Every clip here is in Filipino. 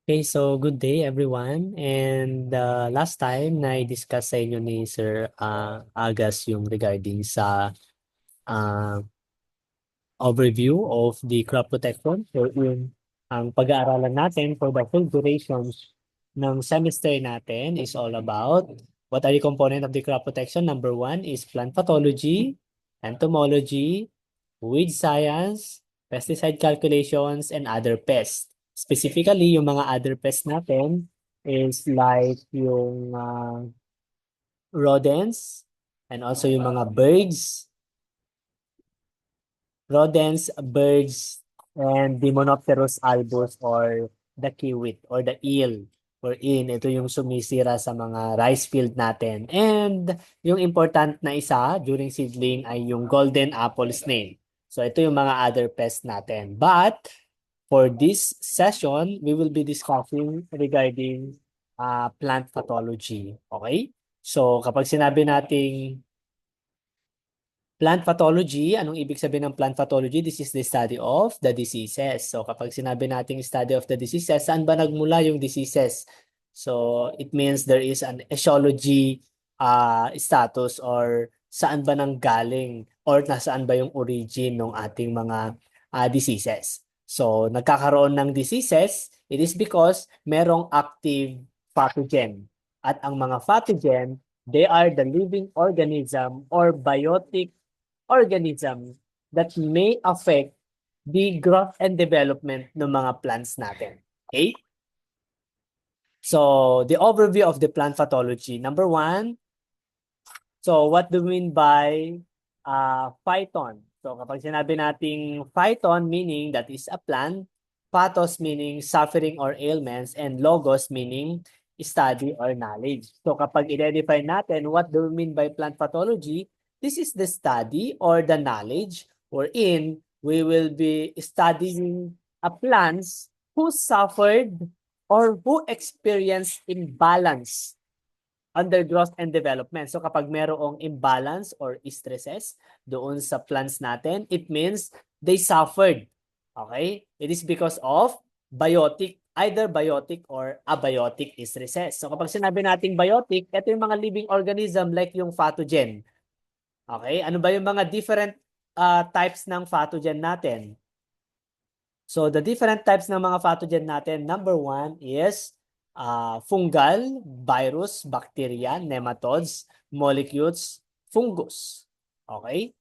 Okay, so good day everyone. And last time na-discuss sa inyo ni Sir Agas yung regarding sa uh, overview of the crop protection. So yung ang pag-aaralan natin for the full durations ng semester natin is all about what are the component of the crop protection. Number one is plant pathology, entomology, weed science, pesticide calculations, and other pests. Specifically, yung mga other pests natin is like yung rodents and also yung mga birds, and Demonopterus albus or the kiwit or the eel. Ito yung sumisira sa mga rice field natin. And yung important na isa during seedling ay yung golden apple snail. So ito yung mga other pests natin. But for this session, we will be discussing regarding plant pathology. Okay? So kapag sinabi nating plant pathology, anong ibig sabihin ng plant pathology? This is the study of the diseases. So kapag sinabi nating study of the diseases, saan ba nagmula yung diseases? So it means there is an etiology status or saan ba nang galing or nasaan ba yung origin ng ating mga diseases. So nagkakaroon ng diseases, it is because merong active pathogen. At ang mga pathogen, they are the living organism or biotic organism that may affect the growth and development ng mga plants natin. Okay? So, the overview of the plant pathology. Number one, so what do we mean by phyton? So, kapag sinabi nating phyton, meaning that is a plant, pathos meaning suffering or ailments, and logos meaning study or knowledge. So, kapag identify natin what do we mean by plant pathology, this is the study or the knowledge wherein we will be studying a plants who suffered or who experienced imbalance under growth and development. So kapag merong imbalance or stresses doon sa plants natin, it means they suffered. Okay? It is because of either biotic or abiotic stresses. So kapag sinabi nating biotic, ito yung mga living organism like yung pathogen. Okay? Ano ba yung mga different types ng pathogen natin? So the different types ng mga pathogen natin, number one is fungal, virus, bacteria, nematodes, molecules, fungus. Okay?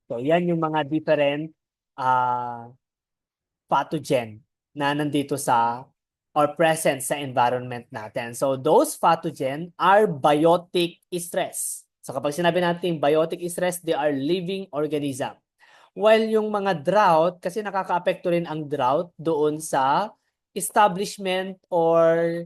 So yan yung mga different uh, pathogen na nandito sa or present sa environment natin. So those pathogen are biotic stress. So kapag sinabi natin biotic stress, they are living organism. While yung mga drought, kasi nakaka-apekto rin ang drought doon sa establishment or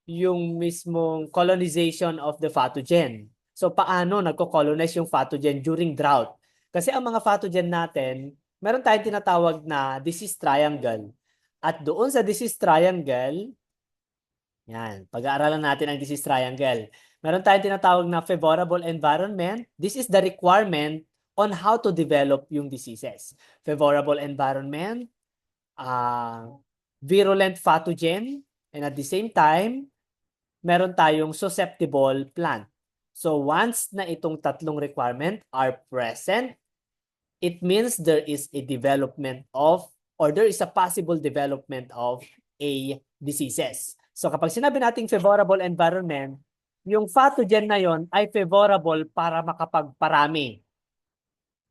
yung mismong colonization of the pathogen. So paano nagko-colonize yung pathogen during drought? Kasi ang mga pathogen natin, meron tayong tinatawag na disease triangle. At doon sa disease triangle, yan, pag-aaralan natin ang disease triangle. Meron tayong tinatawag na favorable environment. This is the requirement on how to develop yung diseases. Favorable environment, virulent pathogen, and at the same time, meron tayong susceptible plant. So once na itong tatlong requirement are present, it means there is a development of or there is a possible development of a diseases. So kapag sinabi nating favorable environment, yung pathogen na yon ay favorable para makapagparami.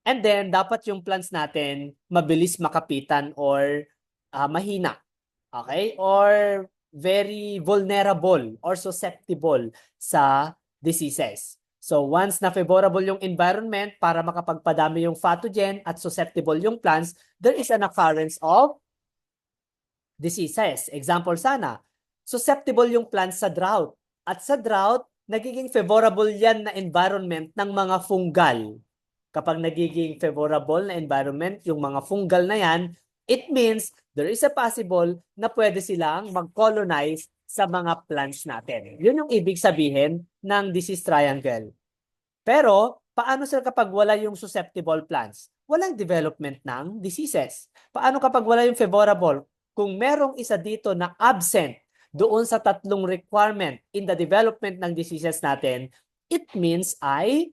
And then, dapat yung plants natin mabilis makapitan or mahina. Okay? Or very vulnerable or susceptible sa diseases. So once na favorable yung environment para makapagpadami yung pathogen at susceptible yung plants, there is an occurrence of diseases. Example sana, susceptible yung plants sa drought. At sa drought, nagiging favorable yan na environment ng mga fungal. Kapag nagiging favorable na environment yung mga fungal na yan, it means there is a possible na pwede silang mag-colonize sa mga plants natin. Yun yung ibig sabihin ng disease triangle. Pero, paano sir kapag wala yung susceptible plants? Walang development ng diseases. Paano kapag wala yung favorable? Kung merong isa dito na absent, doon sa tatlong requirement in the development ng diseases natin, it means ay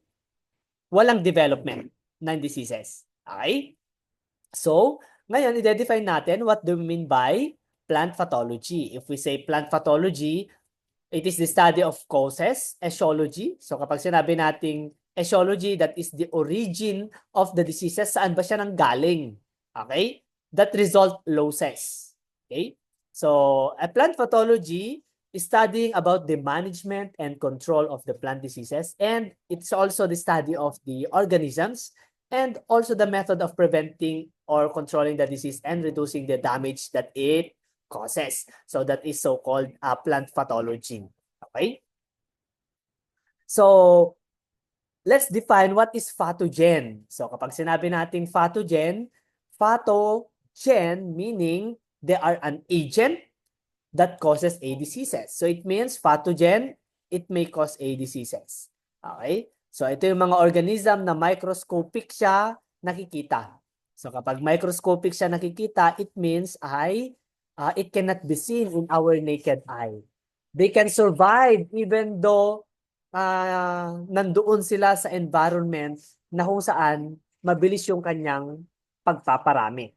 walang development ng diseases. Okay? So, ngayon, i-define natin what do we mean by plant pathology. If we say plant pathology, it is the study of causes, etiology. So, kapag sinabi nating etiology, that is the origin of the diseases, saan ba siya nanggaling? Okay? That result losses. Okay? So, a plant pathology is studying about the management and control of the plant diseases, and it's also the study of the organisms and also the method of preventing or controlling the disease and reducing the damage that it causes. So that is so-called plant pathology. Okay? So, let's define what is pathogen. So kapag sinabi natin pathogen meaning they are an agent that causes a diseases. So it means pathogen, it may cause a diseases. Okay? So ito yung mga organism na microscopic siya nakikita. So kapag microscopic siya nakikita, it means it cannot be seen in our naked eye. They can survive even though nandoon sila sa environment na kung saan mabilis yung kanyang pagpaparami.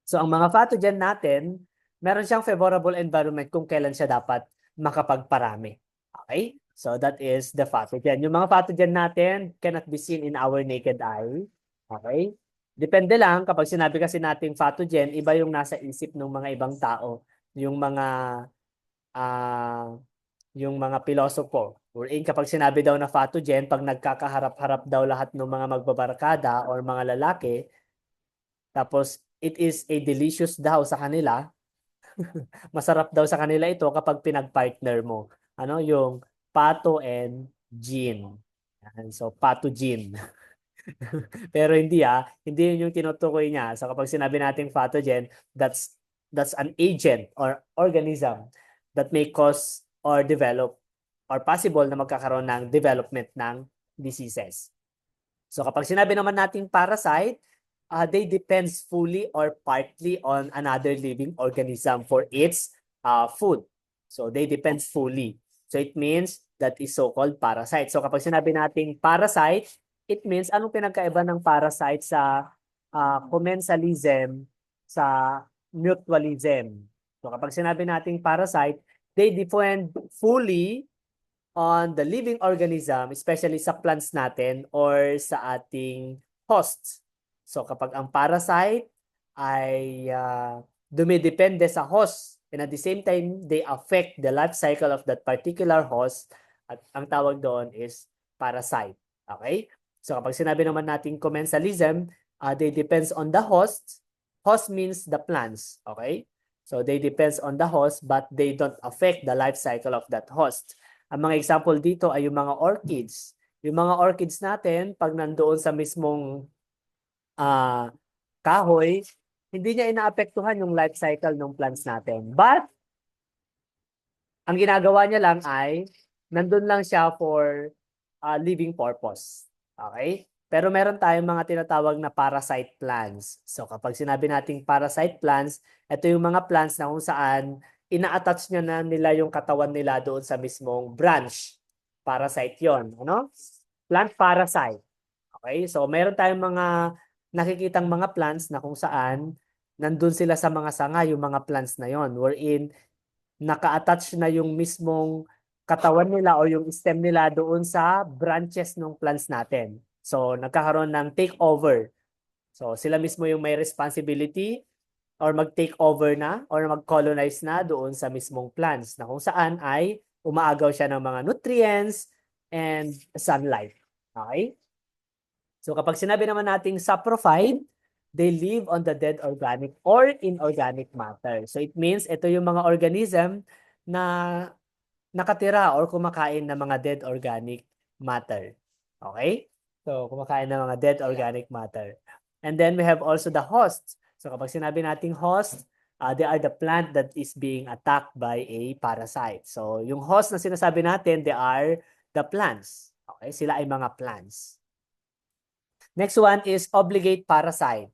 So ang mga pathogen natin, meron siyang favorable environment kung kailan siya dapat makapagparami. Okay? So that is the pathogen. Yung mga pathogen natin cannot be seen in our naked eye. Okay? Depende lang, kapag sinabi kasi natin pathogen, iba yung nasa isip ng mga ibang tao. Yung mga pilosopo. Wherein kapag sinabi daw na pathogen, pag nagkakaharap-harap daw lahat ng mga magbabarkada or mga lalaki, tapos it is a delicious daw sa kanila, masarap daw sa kanila ito kapag pinag-partner mo. Ano yung pato and gene. So pathogen. Pero hindi hindi yun yung tinutukoy niya. So kapag sinabi nating pathogen, that's an agent or organism that may cause or develop or possible na magkakaroon ng development ng diseases. So kapag sinabi naman nating parasite, they depends fully or partly on another living organism for its food. So they depends fully. So it means that is so-called parasite. So kapag sinabi nating parasite, it means anong pinagkaiba ng parasite sa commensalism sa mutualism. So kapag sinabi nating parasite, they depend fully on the living organism, especially sa plants natin or sa ating hosts. So kapag ang parasite ay dumidepende sa host and at the same time they affect the life cycle of that particular host, at ang tawag doon is parasite. Okay? So kapag sinabi naman natin commensalism, they depends on the host. Host means the plants. Okay? So they depends on the host but they don't affect the life cycle of that host. Ang mga example dito ay yung mga orchids. Yung mga orchids natin, pag nandoon sa mismong kahoy, hindi niya inaapektuhan yung life cycle ng plants natin. But, ang ginagawa niya lang ay, nandun lang siya for living purpose. Okay? Pero meron tayong mga tinatawag na parasite plants. So, kapag sinabi nating parasite plants, ito yung mga plants na kung saan ina-attach niya na nila yung katawan nila doon sa mismong branch. Parasite yon, ano? Plant parasite. Okay? So, meron tayong mga nakikitang mga plants na kung saan nandun sila sa mga sanga, yung mga plants na yon, wherein naka-attach na yung mismong katawan nila o yung stem nila doon sa branches ng plants natin. So, nagkakaroon ng takeover. So, sila mismo yung may responsibility or mag-take over na or mag-colonize na doon sa mismong plants na kung saan ay umaagaw siya ng mga nutrients and sunlight. Okay? So kapag sinabi naman nating saprophyte, they live on the dead organic or inorganic matter. So it means ito yung mga organism na nakatira or kumakain ng mga dead organic matter. Okay? So kumakain ng mga dead organic matter. And then we have also the hosts. So kapag sinabi nating host, they are the plant that is being attacked by a parasite. So yung host na sinasabi natin, they are the plants. Okay? Sila ay mga plants. Next one is obligate parasite.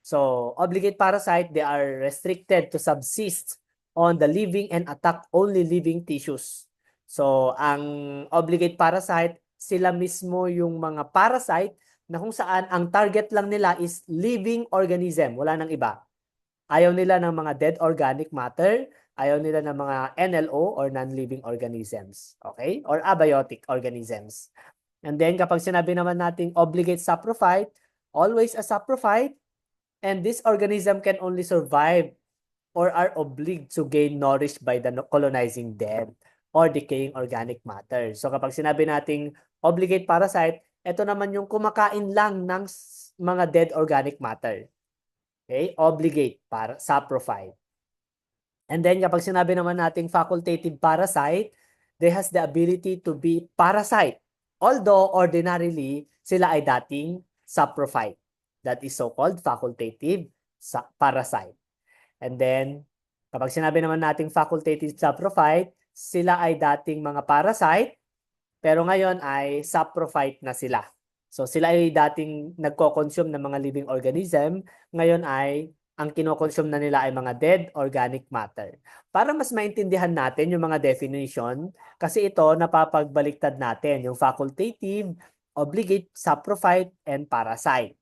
So obligate parasite, they are restricted to subsist on the living and attack only living tissues. So, ang obligate parasite, sila mismo yung mga parasite na kung saan ang target lang nila is living organism, wala nang iba. Ayaw nila ng mga dead organic matter, ayaw nila ng mga NLO or non-living organisms, okay? Or abiotic organisms. And then kapag sinabi naman nating obligate saprophyte, always a saprophyte, and this organism can only survive or are obliged to gain nourished by the colonizing dead or decaying organic matter. So kapag sinabi nating obligate parasite, ito naman yung kumakain lang ng mga dead organic matter. Okay? Obligate para saprophyte. And then kapag sinabi naman nating facultative parasite, they has the ability to be parasite. Although ordinarily sila ay dating saprophyte. That is so-called facultative parasite. And then kapag sinabi naman nating facultative saprophyte, sila ay dating mga parasite, pero ngayon ay saprophyte na sila. So sila ay dating nagko-consume ng mga living organism, ngayon ay ang kino-consume na nila ay mga dead organic matter. Para mas maintindihan natin yung mga definition, kasi ito napapagbaliktad natin yung facultative, obligate, saprophyte, and parasite.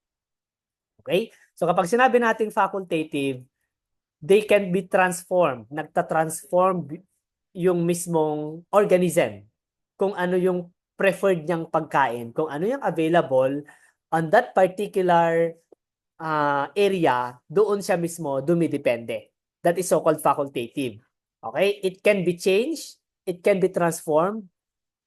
Okay? So kapag sinabi nating facultative, they can be transformed. Nagtatransform yung mismong organism. Kung ano yung preferred niyang pagkain, kung ano yung available on that particular area, doon siya mismo dumidepende. That is so-called facultative. Okay? It can be changed, it can be transformed,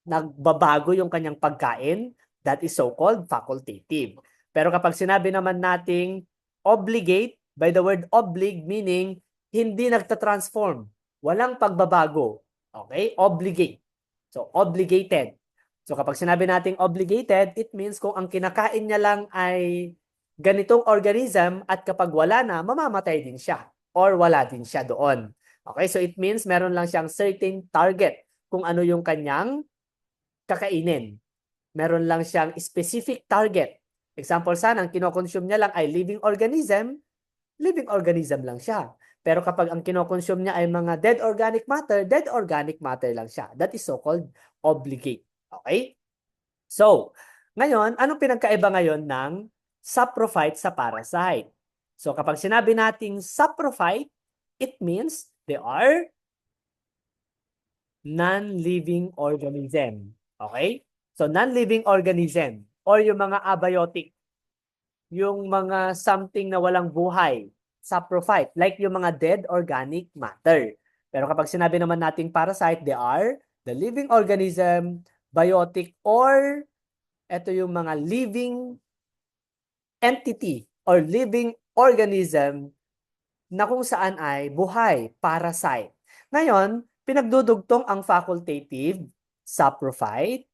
nagbabago yung kanyang pagkain, that is so-called facultative. Pero kapag sinabi naman nating obligate, by the word oblig, meaning hindi nagtatransform, walang pagbabago. Okay? Obligate. So, obligated. So, kapag sinabi nating obligated, it means kung ang kinakain niya lang ay ganitong organism at kapag wala na, mamamatay din siya or wala din siya doon. Okay? So, it means meron lang siyang certain target kung ano yung kanyang kakainin. Meron lang siyang specific target. Example sana, ang kinokonsume niya lang ay living organism lang siya. Pero kapag ang kinokonsume niya ay mga dead organic matter lang siya. That is so-called obligate. Okay? So, ngayon, anong pinagkaiba ngayon ng saprophyte sa parasite? So, kapag sinabi nating saprophyte, it means they are non-living organism. Okay? So, non-living organism or yung mga abiotic, yung mga something na walang buhay, saprophyte, like yung mga dead organic matter. Pero kapag sinabi naman nating parasite, they are the living organism, biotic, or ito yung mga living entity or living organism na kung saan ay buhay, parasite. Ngayon, pinagdudugtong ang facultative, saprophyte,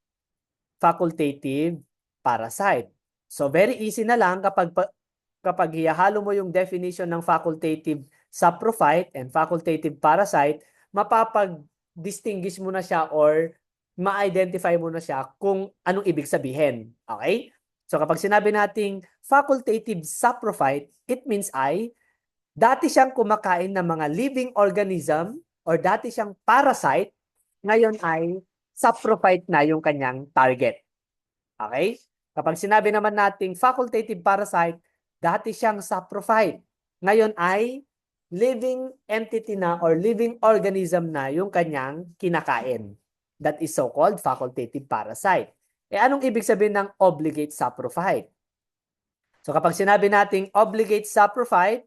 facultative, parasite. So very easy na lang kapag ihahalo mo yung definition ng facultative saprophyte and facultative parasite, mapapag-distinguish mo na siya or ma-identify mo na siya kung anong ibig sabihin. Okay? So kapag sinabi nating facultative saprophyte, it means dati siyang kumakain ng mga living organism or dati siyang parasite, ngayon ay saprophyte na yung kanyang target. Okay? Kapag sinabi naman nating facultative parasite, dati siyang saprophyte. Ngayon ay living entity na or living organism na yung kanyang kinakain. That is so-called facultative parasite. Anong ibig sabihin ng obligate saprophyte? So kapag sinabi nating obligate saprophyte,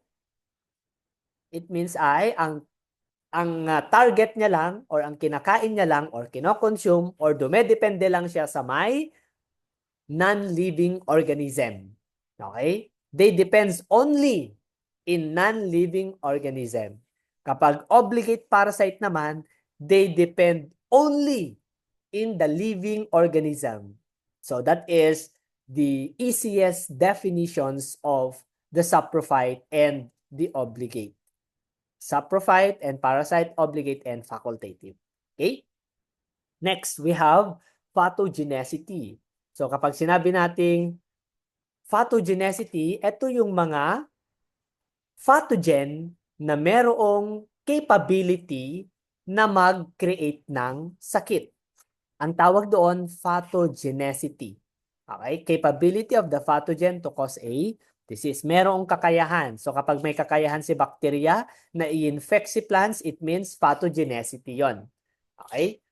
it means ang target niya lang or ang kinakain niya lang or kinoconsume or dumedepende lang siya sa may non-living organism. Okay? They depends only in non-living organism. Kapag obligate parasite naman, they depend only in the living organism. So that is the easiest definitions of the saprophyte and the obligate. Saprophyte and parasite, obligate, and facultative. Okay? Next, we have pathogenicity. So kapag sinabi nating pathogenicity, ito yung mga pathogen na merong capability na mag-create ng sakit. Ang tawag doon, pathogenicity. Okay? Capability of the pathogen to cause a disease. Merong kakayahan. So kapag may kakayahan si bacteria na i-infect si plants, it means pathogenicity yon. Okay?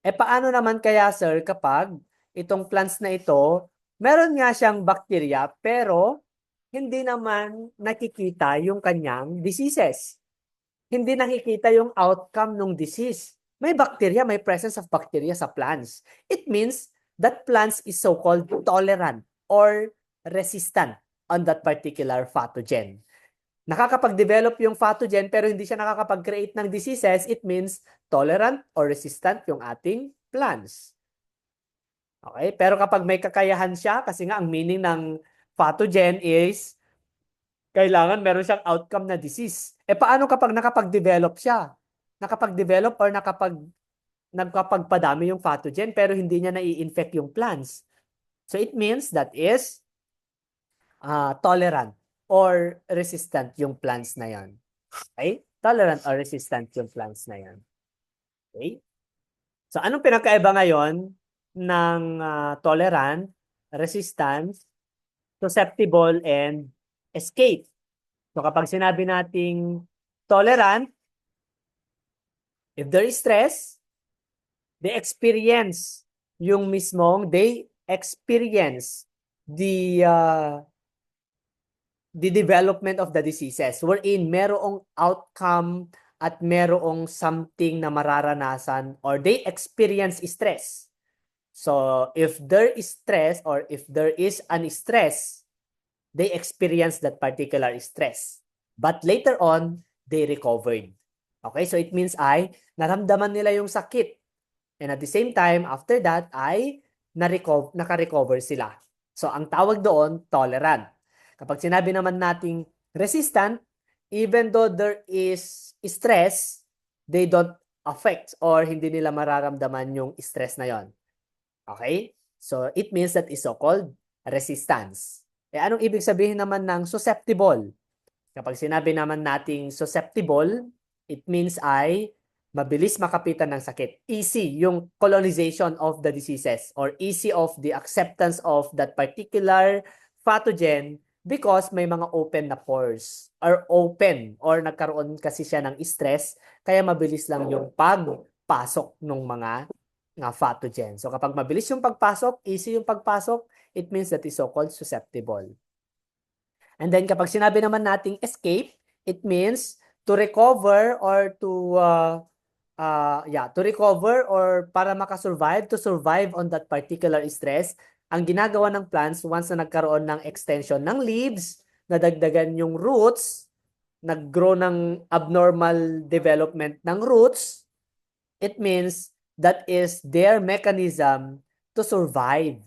Paano naman kaya, sir, kapag itong plants na ito, meron nga siyang bacteria, pero hindi naman nakikita yung kanyang diseases. Hindi nakikita yung outcome ng disease. May bacteria, may presence of bacteria sa plants. It means that plants is so-called tolerant or resistant on that particular pathogen. Nakakapag-develop yung pathogen pero hindi siya nakakapag-create ng diseases, it means tolerant or resistant yung ating plants. Okay? Pero kapag may kakayahan siya, kasi nga ang meaning ng pathogen is kailangan meron siyang outcome na disease. Paano kapag nakapag-develop siya? Nakapag-develop or nagkapagpadami yung pathogen pero hindi niya nai-infect yung plants. So it means that is tolerant or resistant yung plants na yan. Okay? Tolerant or resistant yung plants na yan. Okay? So anong pinakaiba ngayon ng tolerant, resistant, susceptible, and escape? So kapag sinabi nating tolerant, if there is stress, they experience the development of the diseases wherein merong outcome at merong something na mararanasan or they experience stress. So if there is stress or if there is an stress, they experience that particular stress. But later on, they recovered. Okay, so it means naramdaman nila yung sakit. And at the same time, after that, naka-recover sila. So ang tawag doon, tolerant. Kapag sinabi naman nating resistant, even though there is stress, they don't affect or hindi nila mararamdaman yung stress na yon. Okay? So it means that is so-called resistance. Anong ibig sabihin naman ng susceptible? Kapag sinabi naman nating susceptible, it means mabilis makapitan ng sakit. Easy yung colonization of the diseases or easy of the acceptance of that particular pathogen because may mga open na pores or open or nagkaroon kasi siya ng stress kaya mabilis lang yung pagpasok ng mga pathogen. So kapag mabilis yung pagpasok, easy yung pagpasok, it means that is so-called susceptible. And then kapag sinabi naman nating escape, it means to recover or to recover or para makasurvive, to survive on that particular stress. Ang ginagawa ng plants once na nagkaroon ng extension ng leaves, nadagdagan yung roots, nag-grow ng abnormal development ng roots, it means that is their mechanism to survive.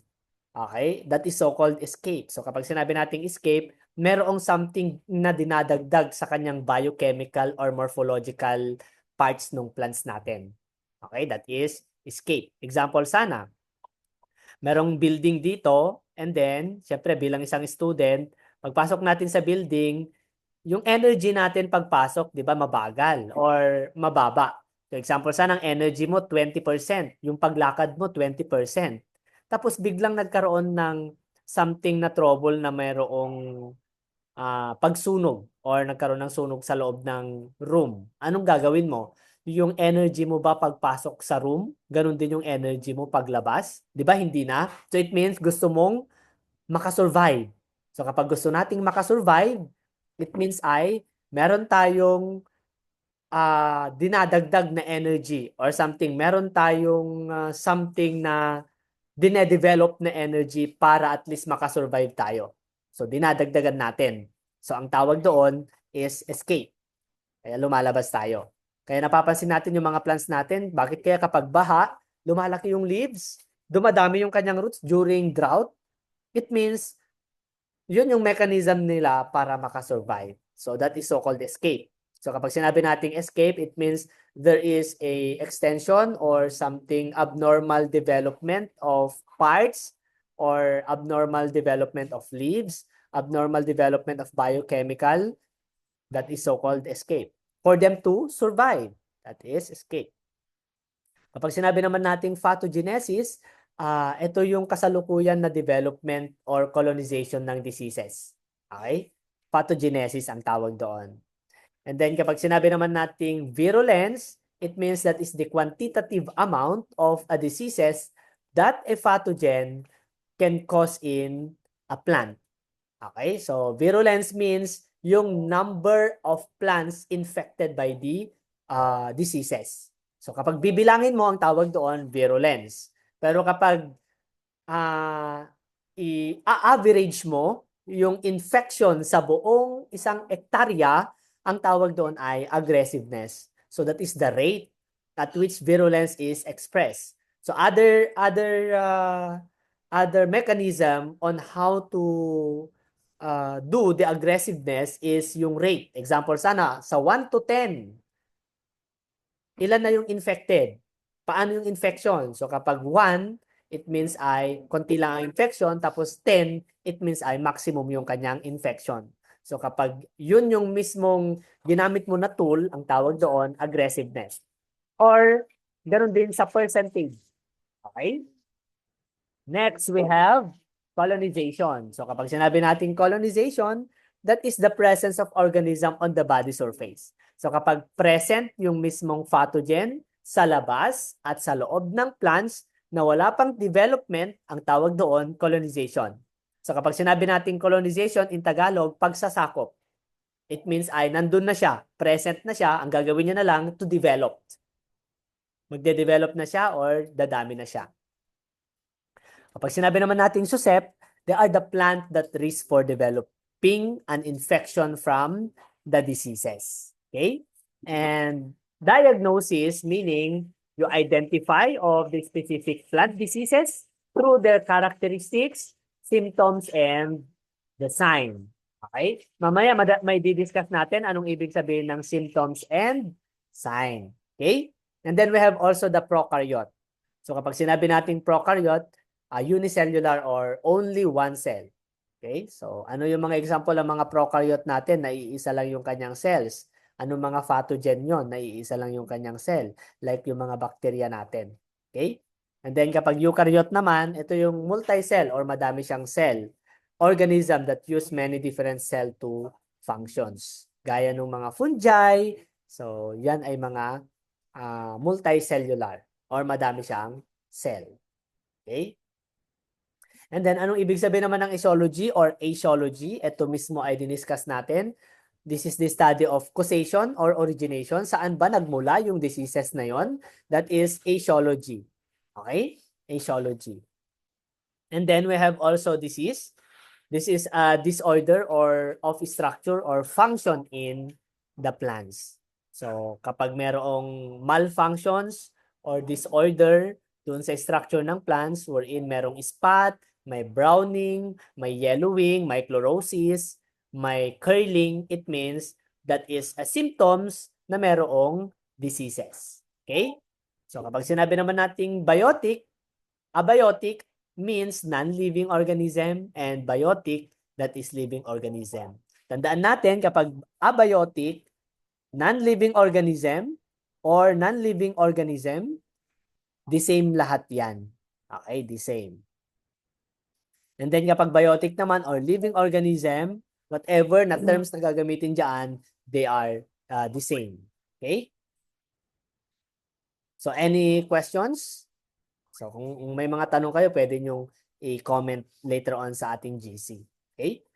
Okay? That is so-called escape. So kapag sinabi nating escape, merong something na dinadagdag sa kanyang biochemical or morphological parts ng plants natin. Okay? That is escape. Example sana, merong building dito and then, syempre bilang isang student, pagpasok natin sa building, yung energy natin pagpasok, di ba, mabagal or mababa. So example sana, ang energy mo 20%, yung paglakad mo 20%. Tapos biglang nagkaroon ng something na trouble na mayroong pagsunog or nagkaroon ng sunog sa loob ng room. Anong gagawin mo? Yung energy mo ba pagpasok sa room? Ganon din yung energy mo paglabas? Di ba? Hindi na. So it means gusto mong makasurvive. So kapag gusto nating makasurvive, it means meron tayong dinadagdag na energy or something. Meron tayong something na dinedevelop na energy para at least makasurvive tayo. So, dinadagdagan natin. So, ang tawag doon is escape. Kaya lumalabas tayo. Kaya napapansin natin yung mga plants natin, bakit kaya kapag baha, lumalaki yung leaves, dumadami yung kanyang roots during drought? It means, yun yung mechanism nila para makasurvive. So, that is so-called escape. So, kapag sinabi nating escape, it means there is a extension or something abnormal development of parts or abnormal development of leaves, abnormal development of biochemical, that is so-called escape. for them to survive. That is escape. Kapag sinabi naman nating pathogenesis, ito yung kasalukuyan na development or colonization ng diseases. Okay? Pathogenesis ang tawag doon. And then kapag sinabi naman nating virulence, it means that is the quantitative amount of a diseases that a pathogen can cause in a plant. Okay? So virulence means yung number of plants infected by the diseases. So kapag bibilangin mo, ang tawag doon virulence. Pero kapag i-average mo yung infection sa buong isang ektarya, ang tawag doon ay aggressiveness. So that is the rate at which virulence is expressed. So other mechanism on how to do the aggressiveness is yung rate. Example sana, sa 1 to 10, ilan na yung infected? Paano yung infection? So kapag 1, it means ay konti lang ang infection, tapos 10, it means ay maximum yung kanyang infection. So kapag yun yung mismong ginamit mo na tool, ang tawag doon, aggressiveness. Or, ganoon din sa percentage. Okay? Next, we have colonization. So kapag sinabi natin colonization, that is the presence of organism on the body surface. So kapag present yung mismong pathogen sa labas at sa loob ng plants na wala pang development, ang tawag doon colonization. So kapag sinabi natin colonization in Tagalog, pagsasakop. It means ay nandun na siya, present na siya, ang gagawin niya na lang to develop. Magde-develop na siya or dadami na siya. Kapag sinabi naman natin susep, they are the plant that risk for developing an infection from the diseases. Okay? And diagnosis, meaning you identify of the specific plant diseases through their characteristics, symptoms, and the sign. Okay? Mamaya may didiscuss natin anong ibig sabihin ng symptoms and sign. Okay? And then we have also the prokaryote. So kapag sinabi natin prokaryote, unicellular or only one cell. Okay? So ano yung mga example ng mga prokaryote natin na iisa lang yung kanyang cells? Anong mga pathogen yon na iisa lang yung kanyang cell? Like yung mga bacteria natin. Okay? And then kapag eukaryote naman, ito yung multi-cell or madami siyang cell. Organism that use many different cell to functions. Gaya ng mga fungi. So yan ay mga multicellular or madami siyang cell. Okay? And then, anong ibig sabihin naman ng etiology or etiology? Ito mismo ay diniscuss natin. This is the study of causation or origination. Saan ba nagmula yung diseases na yon? That is etiology. Okay? Etiology. And then, we have also disease. This is a disorder or of structure or function in the plants. So, kapag merong malfunctions or disorder dun sa structure ng plants wherein merong spot, may browning, may yellowing, may chlorosis, may curling, it means that is a symptoms na merong diseases. Okay? So, kapag sinabi naman nating biotic, abiotic means non-living organism and biotic, that is living organism. Tandaan natin kapag abiotic, non-living organism or non-living organism, the same lahat yan. Okay, the same. And then kapag biotic naman or living organism, whatever na terms na gagamitin dyan, they are the same. Okay? So, any questions? So, kung may mga tanong kayo, pwede nyo i-comment later on sa ating GC. Okay?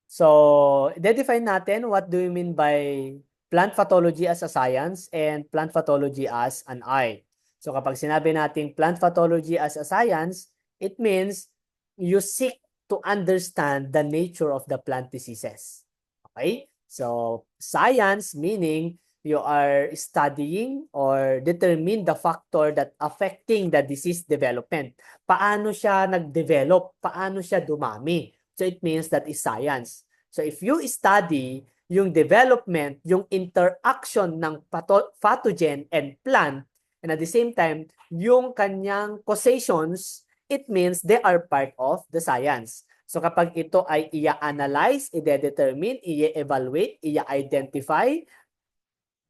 So, define natin what do you mean by plant pathology as a science and plant pathology as an art. So, kapag sinabi natin plant pathology as a science, it means you seek to understand the nature of the plant diseases. Okay? So, science meaning you are studying or determine the factor that affecting the disease development. Paano siya nag-develop? Paano siya dumami? So it means that is science. So if you study yung development, yung interaction ng pathogen and plant, and at the same time, yung kanyang causations, it means they are part of the science. So kapag ito ay i-analyze, i-determine, i-evaluate, i-identify,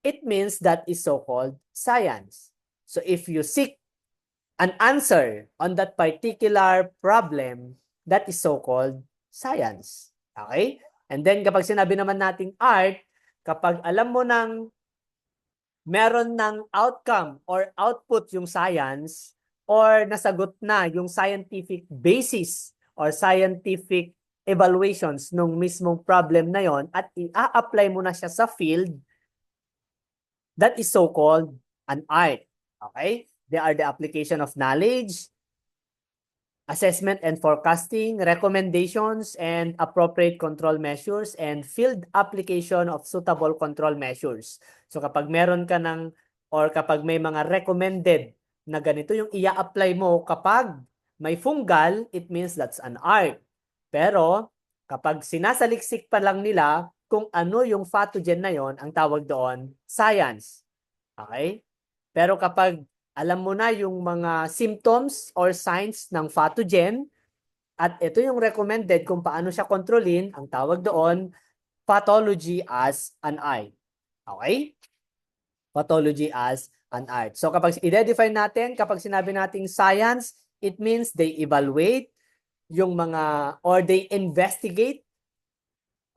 it means that is so-called science. So if you seek an answer on that particular problem, that is so-called science. Okay? And then kapag sinabi naman nating art, kapag alam mo ng meron ng outcome or output yung science or nasagot na yung scientific basis or scientific evaluations nung mismong problem na yon at i-apply mo na siya sa field, that is so-called an art. Okay? They are the application of knowledge, assessment and forecasting, recommendations and appropriate control measures, and field application of suitable control measures. So kapag meron ka ng or kapag may mga recommended na ganito yung i-apply mo kapag may fungal, it means that's an art. Pero kapag sinasaliksik pa lang nila kung ano yung pathogen na yon, ang tawag doon, science. Okay? Pero kapag alam mo na yung mga symptoms or signs ng pathogen at ito yung recommended kung paano siya kontrolin, ang tawag doon, pathology as an art. Okay? Pathology as an art. So kapag i-define natin, kapag sinabi nating science, it means they evaluate yung mga or they investigate.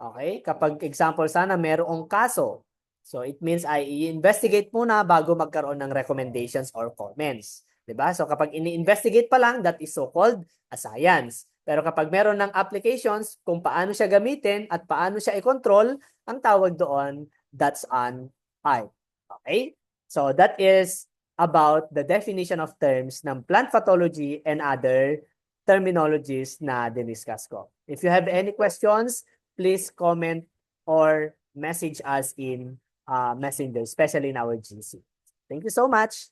Okay? Kapag example sana merong kaso, so it means i-investigate muna bago magkaroon ng recommendations or comments. 'Di ba? So kapag ini-investigate pa lang, that is so-called a science. Pero kapag meron ng applications kung paano siya gamitin at paano siya i-control, ang tawag doon, that's an art. Okay? So that is about the definition of terms ng plant pathology and other terminologies na diniscuss ko. If you have any questions, please comment or message us in Messenger, especially in our GC. Thank you so much.